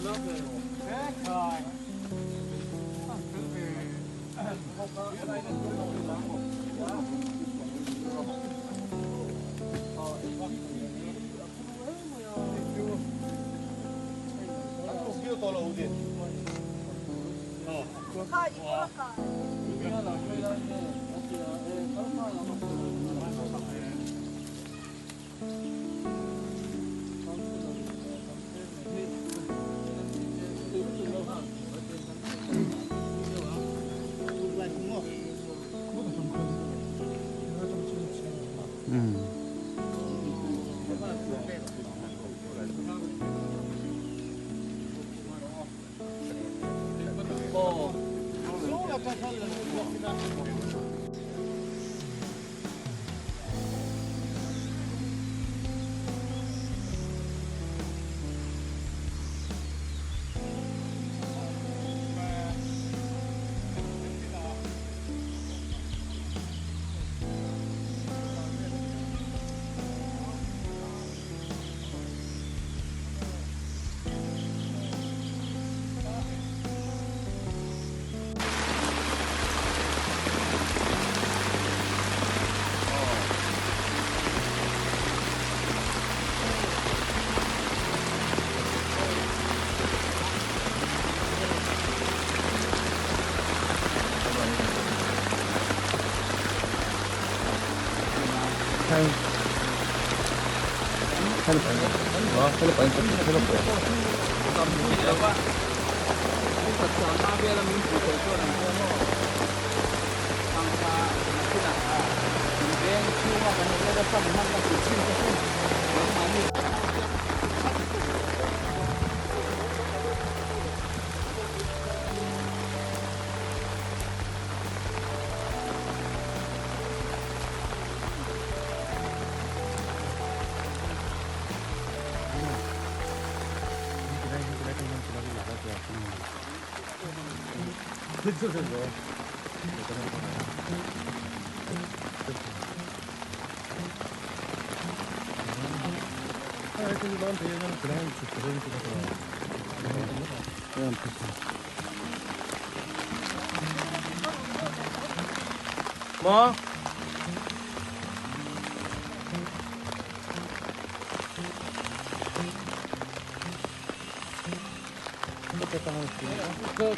뭐?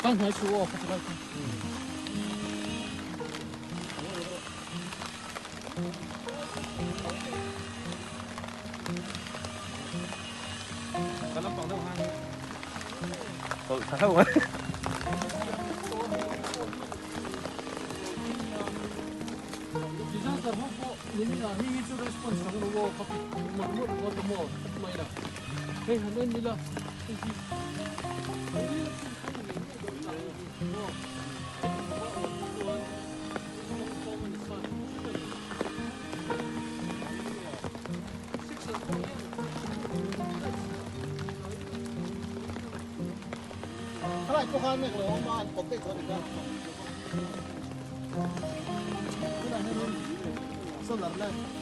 刚才说不知道。잠깐만. 기사한테 하고 얘네가 회의조를 스폰 정보고 커피 뭐 이라. 네, 하는 일이라. 또 하면 엄마 껍데기 저리가. 그다음에는 썰날래.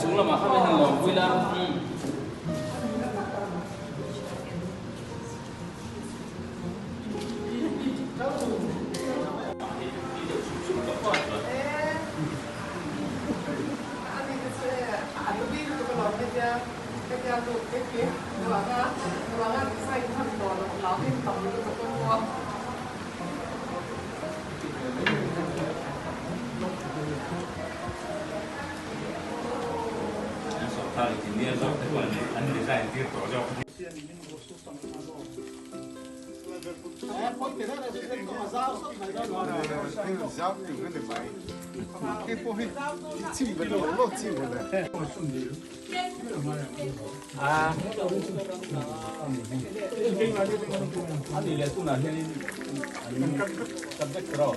xuống là mà không phải thằng lòm vui lắm. Pode ter, né? Você tem que tomar só vai dar agora. Já viu, né, pai? Que porra, timba, não timba, né? 아. 아니 레토나 현이 깜짝 들어.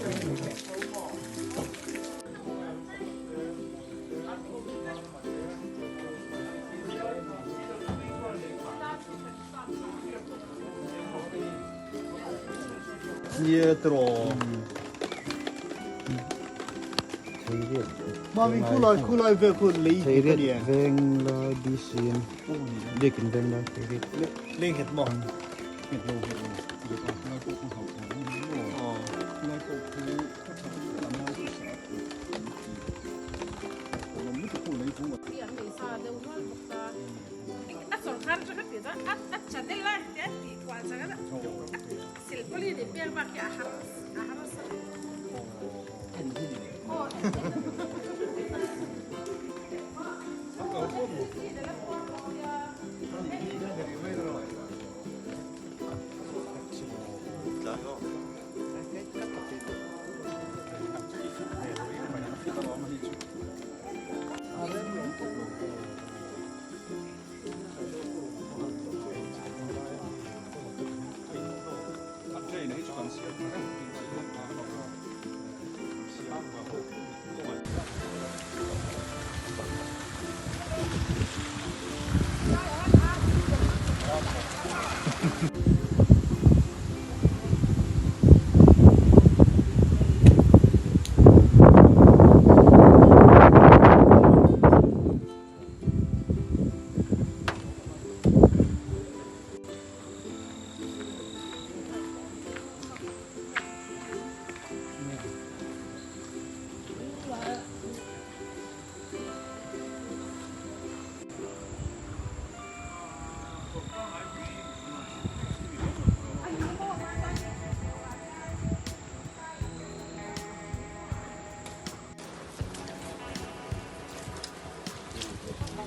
Pietro. Mami kulai về kul lấy Thấy cái biết gì? veng là đi xuyên để kinh veng là thấy biết Lên hết mỏ. hiện lộ để có hai cô không học hai cô cứ làm hai cô sợ còn mấy cô lấy cũng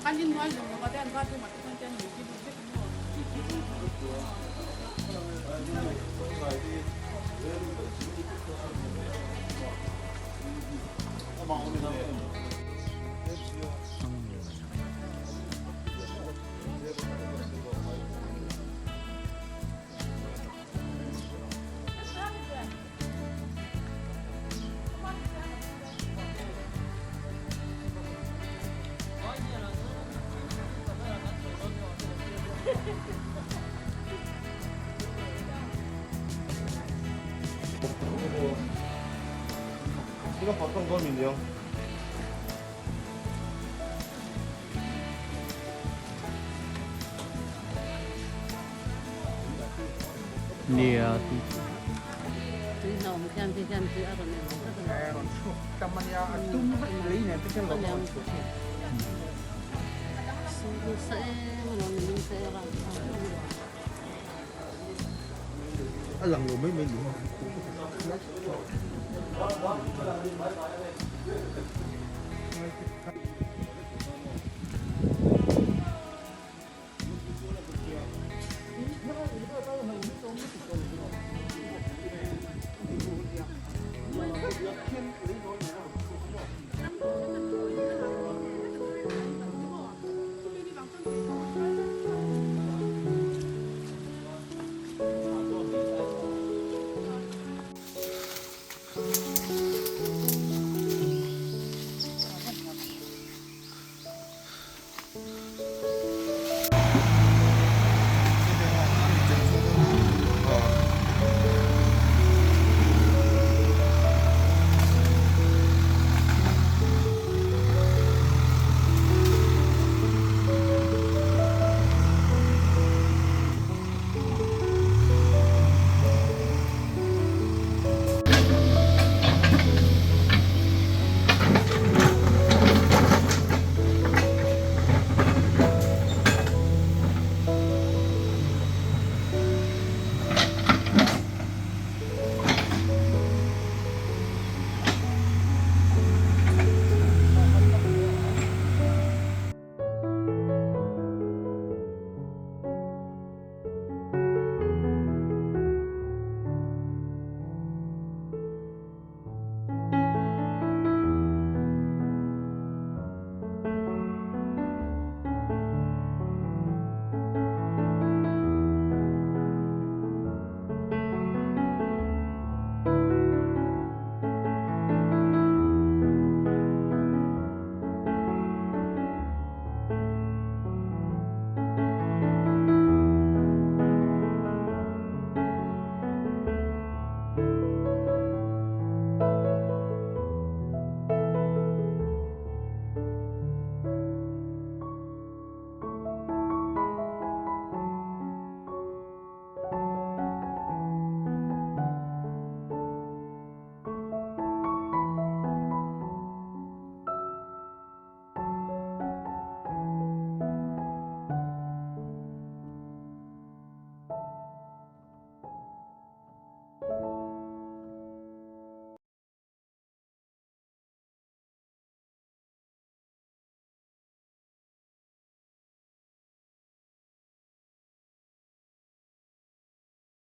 Anh nói rằng nó đem ra cho mặt con chân nhiều cái biết 이거 보통 돈인데요. nia thì nó một trăm thì ở đây nó Kamanya tum lấy này tôi xem là sẽ mình sẽ làm lần rồi mấy